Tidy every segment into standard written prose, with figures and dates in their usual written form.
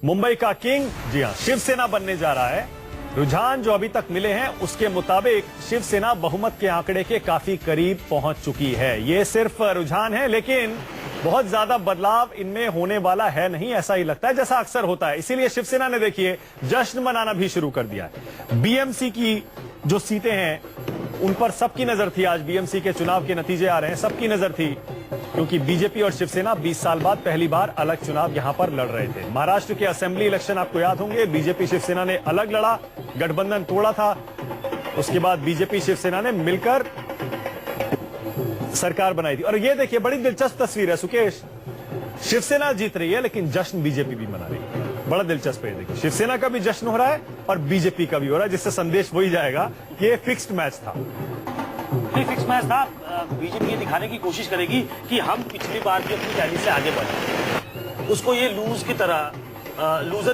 मुंबई का किंग, जी हां, शिवसेना बनने जा रहा है। रुझान जो अभी तक मिले हैं उसके मुताबिक शिवसेना बहुमत के आंकड़े के काफी करीब पहुंच चुकी है। ये सिर्फ रुझान है, लेकिन बहुत ज्यादा बदलाव इनमें होने वाला है नहीं, ऐसा ही लगता है जैसा अक्सर होता है। इसीलिए शिवसेना ने देखिए जश्न मनाना भी शुरू कर दिया है। बीएमसी की जो सीटें हैं उन पर सबकी नजर थी। आज बीएमसी के चुनाव के नतीजे आ रहे हैं, सबकी नजर थी, क्योंकि बीजेपी और शिवसेना 20 साल बाद पहली बार अलग चुनाव यहां पर लड़ रहे थे। महाराष्ट्र के असेंबली इलेक्शन आपको याद होंगे, बीजेपी शिवसेना ने अलग लड़ा, गठबंधन तोड़ा था। उसके बाद बीजेपी शिवसेना ने मिलकर सरकार बनाई थी। और ये देखिए बड़ी दिलचस्प तस्वीर है सुकेश, शिवसेना जीत रही है लेकिन जश्न बीजेपी भी मना रही है। बड़ा दिलचस्प है, देखिए शिवसेना का भी जश्न हो रहा है और बीजेपी का भी हो रहा है, जिससे संदेश वही जाएगा कि ये फिक्स्ड मैच था। फिक्स मैच था। बीजेपी ये दिखाने की कोशिश करेगी कि हम पिछली बार भी अपनी रैली से आगे बढ़े। उसको ये लूजर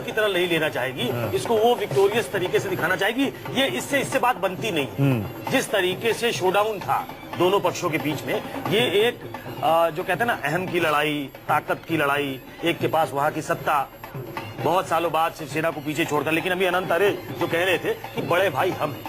की तरह नहीं लेना चाहेगी, इसको वो विक्टोरियस तरीके से दिखाना चाहेगी। ये इससे बात बनती नहीं। जिस तरीके से शोडाउन था दोनों पक्षों के बीच में, ये एक जो कहते हैं ना अहम की लड़ाई, ताकत की लड़ाई, एक के पास वहां की सत्ता, बहुत सालों बाद शिवसेना को पीछे छोड़कर, लेकिन अभी अनंत अरे जो कह रहे थे कि बड़े भाई हम हैं।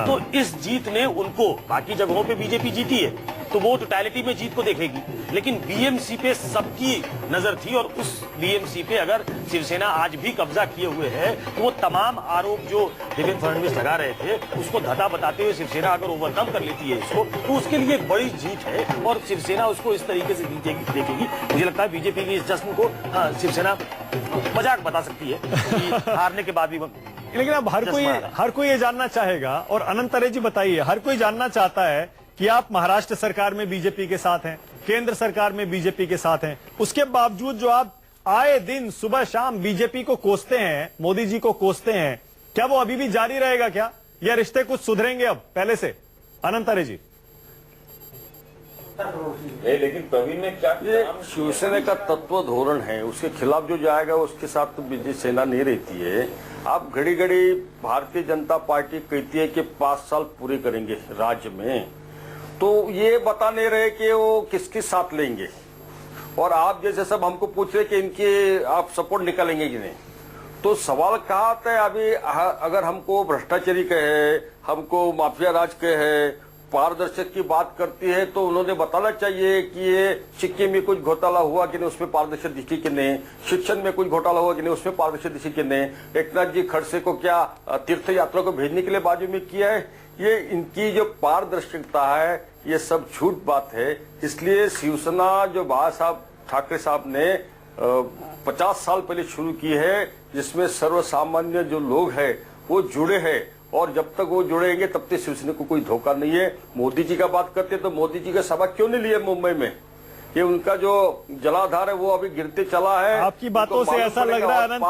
तो इस जीत ने उनको, बाकी जगहों पे बीजेपी जीती है तो वो टोटैलिटी में जीत को देखेगी, लेकिन बीएमसी पे सबकी नजर थी। और उस बीएमसी पे अगर शिवसेना आज भी कब्जा किए हुए है तो वो तमाम आरोप जो देवेंद्र फडणवीस लगा रहे थे उसको धता बताते हुए शिवसेना अगर ओवरकम कर लेती है इसको, तो उसके लिए एक बड़ी जीत है और शिवसेना उसको इस तरीके से देखेगी। मुझे लगता है बीजेपी की इस जश्न को शिवसेना मजाक बता सकती है कि हारने के बाद भी। लेकिन अब हर कोई ये जानना चाहेगा, और अनंत अरे जी बताइए, हर कोई जानना चाहता है कि आप महाराष्ट्र सरकार में बीजेपी के साथ हैं, केंद्र सरकार में बीजेपी के साथ हैं, उसके बावजूद जो आप आए दिन सुबह शाम बीजेपी को कोसते हैं, मोदी जी को कोसते हैं, क्या वो अभी भी जारी रहेगा क्या, या रिश्ते कुछ सुधरेंगे अब पहले से? अनंत अरे जी। नहीं, लेकिन प्रवीण ने क्या, ये शिवसेना का तत्व धोरण है, उसके खिलाफ जो जाएगा उसके साथ तो बीजेपी सेना नहीं रहती है। आप घड़ी घड़ी भारतीय जनता पार्टी कहती है कि 5 साल पूरे करेंगे राज्य में, तो ये बता नहीं रहे कि वो किसके साथ लेंगे। और आप जैसे सब हमको पूछ रहे कि इनके आप सपोर्ट निकालेंगे कि नहीं, तो सवाल कहाँ आता है? अभी अगर हमको भ्रष्टाचारी कहे, हमको माफिया राज कहे, पारदर्शक की बात करती है, तो उन्होंने बताना चाहिए कि ये सिक्के में कुछ घोटाला हुआ कि नहीं, उसमें पारदर्शक दिखी कि नहीं, शिक्षण में कुछ घोटाला हुआ कि नहीं, उसमें पारदर्शक दिखी कि नहीं, एकनाथ जी खड़से को क्या तीर्थ यात्रा को भेजने के लिए बाजू में किया है, ये इनकी जो पारदर्शिता है ये सब झूठ बात है। इसलिए शिवसेना जो बाला साहब ठाकरे साहब ने 50 साल पहले शुरू की है, जिसमें सर्वसामान्य जो लोग हैं वो जुड़े हैं, और जब तक वो जुड़ेंगे तब तक शिवसेना को कोई धोखा नहीं है। मोदी जी का बात करते तो मोदी जी का सभा क्यों नहीं लिए मुंबई में? ये उनका जो जलाधार है वो अभी गिरते चला है। आपकी बातों से ऐसा लग रहा है अनंत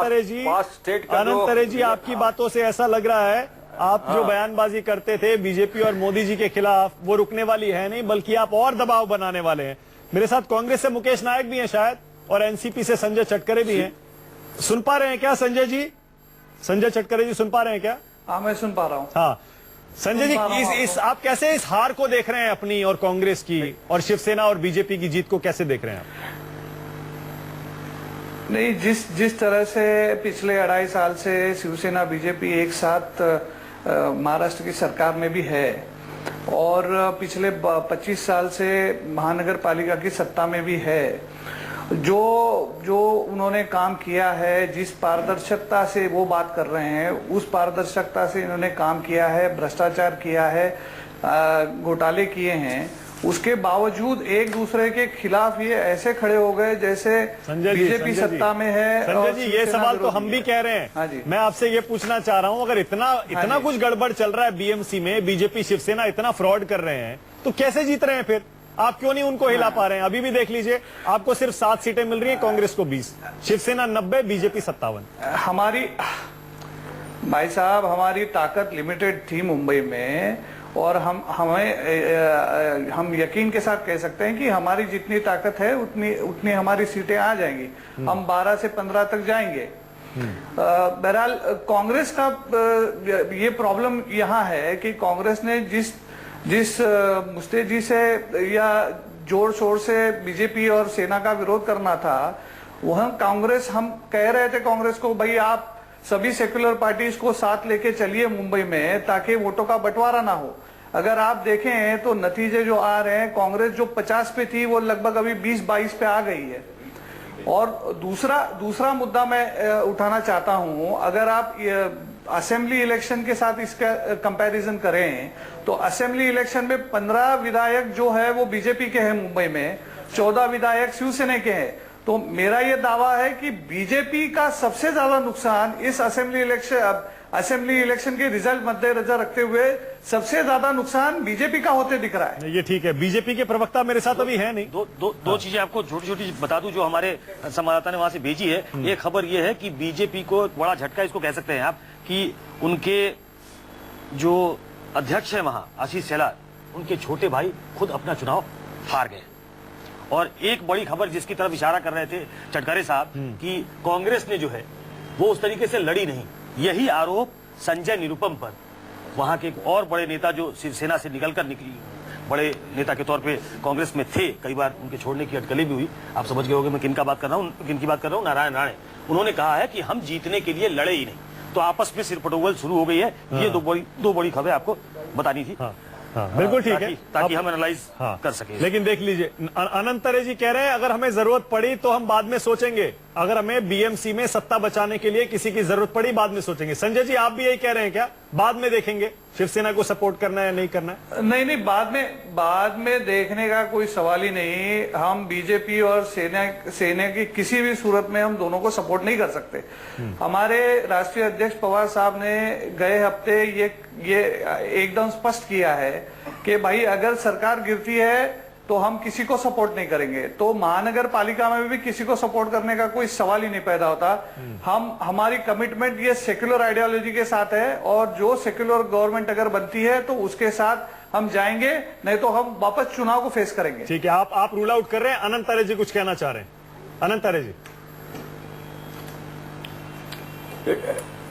अरे जी, आपकी बातों से ऐसा लग रहा है आप जो बयानबाजी करते थे बीजेपी और मोदी जी के खिलाफ, वो रुकने वाली है नहीं, बल्कि आप और दबाव बनाने वाले हैं। मेरे साथ कांग्रेस से मुकेश नायक भी हैं शायद, और एनसीपी से संजय चटकरे भी हैं। सुन पा रहे हैं क्या संजय जी? संजय चटकरे जी सुन पा रहे हैं क्या? हाँ, मैं सुन पा रहा हूँ। हाँ संजय जी, आप कैसे इस हार को देख रहे हैं अपनी और कांग्रेस की, और शिवसेना और बीजेपी की जीत को कैसे देख रहे हैं आप? नहीं, जिस तरह से पिछले 2.5 साल से शिवसेना बीजेपी एक साथ महाराष्ट्र की सरकार में भी है, और पिछले 25 साल से महानगर पालिका की सत्ता में भी है, जो उन्होंने काम किया है, जिस पारदर्शिता से वो बात कर रहे हैं, उस पारदर्शिता से इन्होंने काम किया है, भ्रष्टाचार किया है, घोटाले किए हैं, उसके बावजूद एक दूसरे के खिलाफ ये ऐसे खड़े हो गए जैसे बीजेपी सत्ता में है। संजय जी, ये सवाल तो हम भी कह रहे हैं। हाँ जी, मैं आपसे ये पूछना चाह रहा हूं, अगर इतना कुछ गड़बड़ चल रहा है बीएमसी में, बीजेपी शिवसेना इतना फ्रॉड कर रहे हैं, तो कैसे जीत रहे हैं फिर? आप क्यों नहीं उनको हिला पा रहे हैं? अभी भी देख लीजिए, आपको सिर्फ 7 सीटें मिल रही है, कांग्रेस को 20, शिवसेना 90, बीजेपी 57। हमारी भाई साहब, हमारी ताकत लिमिटेड थी मुंबई में, और हम यकीन के साथ कह सकते हैं कि हमारी जितनी ताकत है उतनी हमारी सीटें आ जाएंगी। हम 12 से 15 तक जाएंगे। बहरहाल कांग्रेस का ये प्रॉब्लम यहाँ है कि कांग्रेस ने जिस मुस्तैदी से या जोर शोर से बीजेपी और सेना का विरोध करना था, वह कांग्रेस, हम कह रहे थे कांग्रेस को भाई आप सभी सेक्युलर पार्टीज को साथ लेके चलिए मुंबई में ताकि वोटों का बंटवारा ना हो। अगर आप देखें तो नतीजे जो आ रहे हैं, कांग्रेस जो 50 पे थी वो लगभग अभी 20-22 पे आ गई है। और दूसरा मुद्दा मैं उठाना चाहता हूं, अगर आप असेंबली इलेक्शन के साथ इसका कंपैरिजन करें तो असेंबली इलेक्शन में 15 विधायक जो है वो बीजेपी के हैं मुंबई में, 14 विधायक शिवसेना के हैं। तो मेरा ये दावा है कि बीजेपी का सबसे ज्यादा नुकसान इस असेंबली इलेक्शन के रिजल्ट मद्देनजर रखते हुए सबसे ज्यादा नुकसान बीजेपी का होते दिख रहा है। ये ठीक है, बीजेपी के प्रवक्ता मेरे साथ अभी है नहीं। दो चीजें आपको छोटी छोटी बता दूं जो हमारे संवाददाता ने वहां से भेजी है। एक खबर ये है कि बीजेपी को बड़ा झटका इसको कह सकते हैं आप कि उनके जो अध्यक्ष है वहां आशीष शेलार, उनके छोटे भाई खुद अपना चुनाव हार गए। और एक बड़ी खबर जिसकी तरफ इशारा कर रहे थे चटकारे साहब कि कांग्रेस ने जो है वो उस तरीके से लड़ी नहीं, यही आरोप संजय निरुपम पर, वहां के एक और बड़े नेता जो शिवसेना से निकलकर निकली, बड़े नेता के तौर पे कांग्रेस में थे, कई बार उनके छोड़ने की अटकलें भी हुई। आप समझ गए होंगे मैं किन की बात कर रहा हूं, नारायण राणे। उन्होंने कहा है कि हम जीतने के लिए लड़े ही नहीं, तो आपस में सिरपटोल शुरू हो गई है। ये दो बड़ी खबरें आपको बतानी थी। हाँ, बिल्कुल ठीक है, ताकि हम एनालाइज कर सकें। लेकिन देख लीजिए, अनंत तरे जी कह रहे हैं अगर हमें जरूरत पड़ी तो हम बाद में सोचेंगे, अगर हमें बीएमसी में सत्ता बचाने के लिए किसी की जरूरत पड़ी बाद में सोचेंगे। संजय जी आप भी यही कह रहे हैं क्या, बाद में देखेंगे शिवसेना को सपोर्ट करना है या नहीं करना है? नहीं, बाद में देखने का कोई सवाल ही नहीं। हम बीजेपी और सेना की किसी भी सूरत में हम दोनों को सपोर्ट नहीं कर सकते। हमारे राष्ट्रीय अध्यक्ष पवार साहब ने गए हफ्ते ये एकदम स्पष्ट किया है कि भाई अगर सरकार गिरती है तो हम किसी को सपोर्ट नहीं करेंगे। तो महानगर पालिका में भी किसी को सपोर्ट करने का कोई सवाल ही नहीं पैदा होता। हमारी कमिटमेंट ये सेक्युलर आइडियोलॉजी के साथ है और जो सेक्युलर गवर्नमेंट अगर बनती है तो उसके साथ हम जाएंगे, नहीं तो हम वापस चुनाव को फेस करेंगे। ठीक है, आप रूल आउट कर रहे हैं। अनंत तारे जी कुछ कहना चाह रहे हैं? अनंत तारे जी,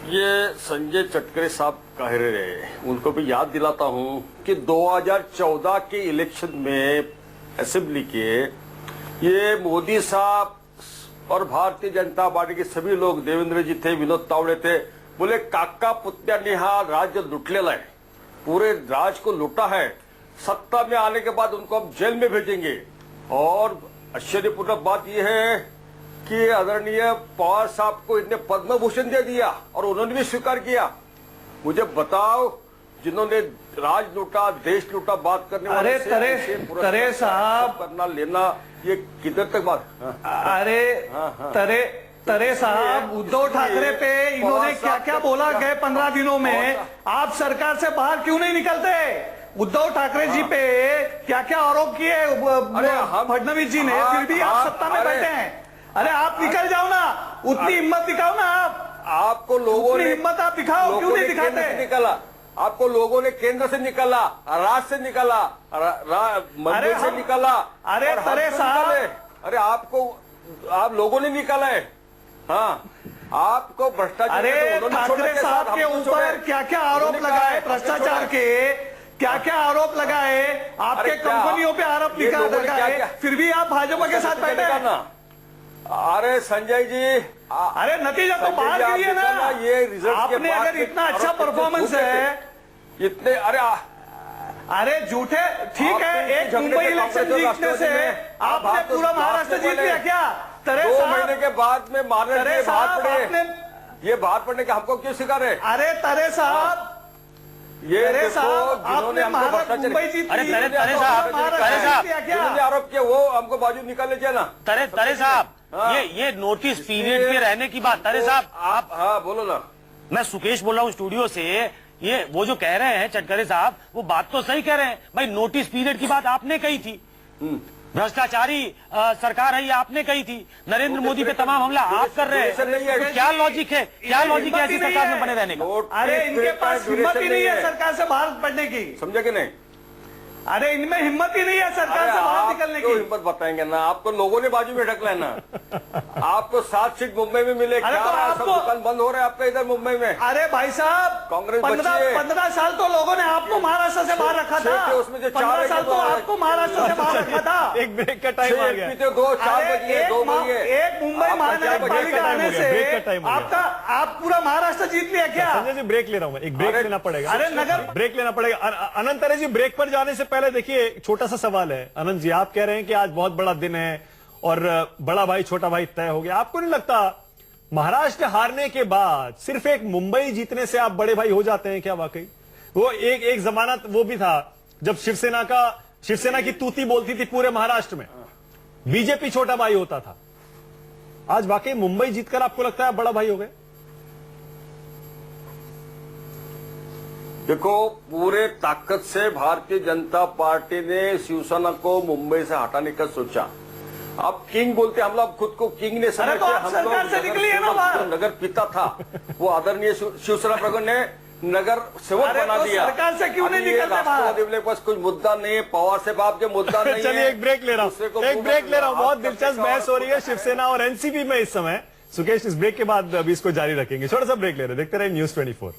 ये संजय चटकरे साहब कह रहे हैं, उनको भी याद दिलाता हूं कि 2014 के इलेक्शन में असेंबली के ये मोदी साहब और भारतीय जनता पार्टी के सभी लोग, देवेंद्र जी थे, विनोद तावडे थे, बोले काका पुत्यांनी हा राज्य लुटलेला है, पूरे राज को लूटा है, सत्ता में आने के बाद उनको हम जेल में भेजेंगे। और आश्चर्यपूर्ण बात यह है कि आदरणीय पवार साहब को इतने पद्म भूषण दे दिया और उन्होंने भी स्वीकार किया। मुझे बताओ, जिन्होंने राज लूटा, देश लूटा, बात करने वाले तरे साहब करना लेना, ये किधर तक बात? तरे साहब, उद्धव ठाकरे पे इन्होंने क्या क्या बोला गए 15 दिनों में? आप सरकार से बाहर क्यों नहीं निकलते? उद्धव ठाकरे जी पे क्या क्या आरोप किए फडणवीस जी ने, फिर भी आप सत्ता में बैठे हैं। अरे आप निकल जाओ ना, उतनी हिम्मत दिखाओ ना। आपको लोगों ने हिम्मत आप दिखाओ, क्यों नहीं दिखाते? निकाला आपको लोगों ने, केंद्र से निकाला, राज्य से निकाला, मंदिर से निकाला। अरे तरे साहब, अरे आप लोगों ने निकाला है। हाँ, आपको भ्रष्टाचार, अरे ठाकरे साहब के ऊपर क्या क्या आरोप लगाए भ्रष्टाचार के, क्या क्या आरोप लगाए, आपके कंपनियों पे आरोप लगाए, फिर भी आप भाजपा के साथ बैठे हैं। अरे संजय जी, अरे नतीजा तो बाहर के लिए ना, ये रिजल्ट आपने अगर इतना अच्छा परफॉर्मेंस है, इतने अरे झूठे, ठीक है, एक मुंबई इलेक्शन जीतने से आपने पूरा महाराष्ट्र जीत लिया क्या? 2 महीने के बाद में महाराष्ट्र बाहर पड़े, ये बाहर पड़ने का हमको क्यों सिखा रहे? अरे तरे साहब, ये जिन्होंने हमको भ्रष्टाचार, जिन्होंने आरोप किया वो हमको बाजू निकाल लीजिए ना। तरे साहब, ये नोटिस पीरियड पे रहने की बात, तरे साहब आप, हाँ बोलो ना। मैं सुकेश बोल रहा हूँ स्टूडियो से। ये वो जो कह रहे हैं चटकरे साहब, वो बात तो सही कह रहे हैं भाई। नोटिस पीरियड की बात आपने कही थी, भ्रष्टाचारी सरकार है ये आपने कही थी, नरेंद्र मोदी पे तमाम हमला आप कर रहे हैं। तो क्या लॉजिक है, क्या लॉजिक है ऐसी सरकार में बने रहने का? अरे इनके पास हिम्मत ही नहीं है सरकार से बाहर पड़ने की, समझे कि नहीं? अरे इनमें हिम्मत ही नहीं है सरकार से बाहर निकलने क्यों की। हिम्मत बताएंगे ना, आप तो लोगों ने बाजू में ढक लेना। आपको 7 सीट मुंबई में मिले, अरे क्या तो रहा है? सब आपको- दुकान बंद हो रहे हैं आपका इधर मुंबई में। अरे भाई साहब, कांग्रेस बची है। 15 साल तो लोगों ने आपको महाराष्ट्र से बाहर रखा था। छह थे, उसमें जो 15 4 साल तो आपको महाराष्ट्र से बाहर रखा था। एक ब्रेक का टाइम आ गया। 2 4 अरे बजे 2 बजे एक मुंबई महानगर पालिका आने ब्रेक का से टाइम हो गया। आप पूरा महाराष्ट्र जीत लिया क्या? संजय जी ब्रेक ले रहा हूं मैं, एक ब्रेक अरे- लेना पड़ेगा। अरे नगर- ब्रेक लेना पड़ेगा। अनंत जी, ब्रेक पर जाने से पहले देखिए एक छोटा सा सवाल है। अनंत जी, आप कह रहे हैं कि आज बहुत बड़ा दिन है और बड़ा भाई छोटा भाई तय हो गया। आपको नहीं लगता महाराष्ट्र हारने के बाद सिर्फ एक मुंबई जीतने से आप बड़े भाई हो जाते हैं क्या? वाकई वो एक जमाना वो भी था जब शिवसेना की तूती बोलती थी पूरे महाराष्ट्र में, बीजेपी छोटा भाई होता था। आज वाकई मुंबई जीतकर आपको लगता है आप बड़ा भाई हो गए? देखो, पूरे ताकत से भारतीय जनता पार्टी ने शिवसेना को मुंबई से हटाने का सोचा। आप किंग बोलते, हम लोग खुद को किंग ने अरे समझते। तो आप हम सरकार लोग से निकली है ना बाहर। जो नगर पिता था वो आदरणीय शिवसेना प्रगट ने नगर सेवक अरे बना तो दिया। सरकार से क्यों नहीं अभी ये निकलते बाहर? राष्ट्रवादी के पास कुछ मुद्दा नहीं है, पवार साहब आपके मुद्दा नहीं है। चलिए एक ब्रेक ले रहा दूसरे को हूं, एक ब्रेक ले रहा हूं। बहुत आप दिलचस्प करते बहस हो रही है और- शिवसेना और एनसीपी में इस समय। सुकेश, इस ब्रेक के बाद अभी इसको जारी रखेंगे। छोटा सा ब्रेक ले रहे हैं, देखते रहे न्यूज़ 24।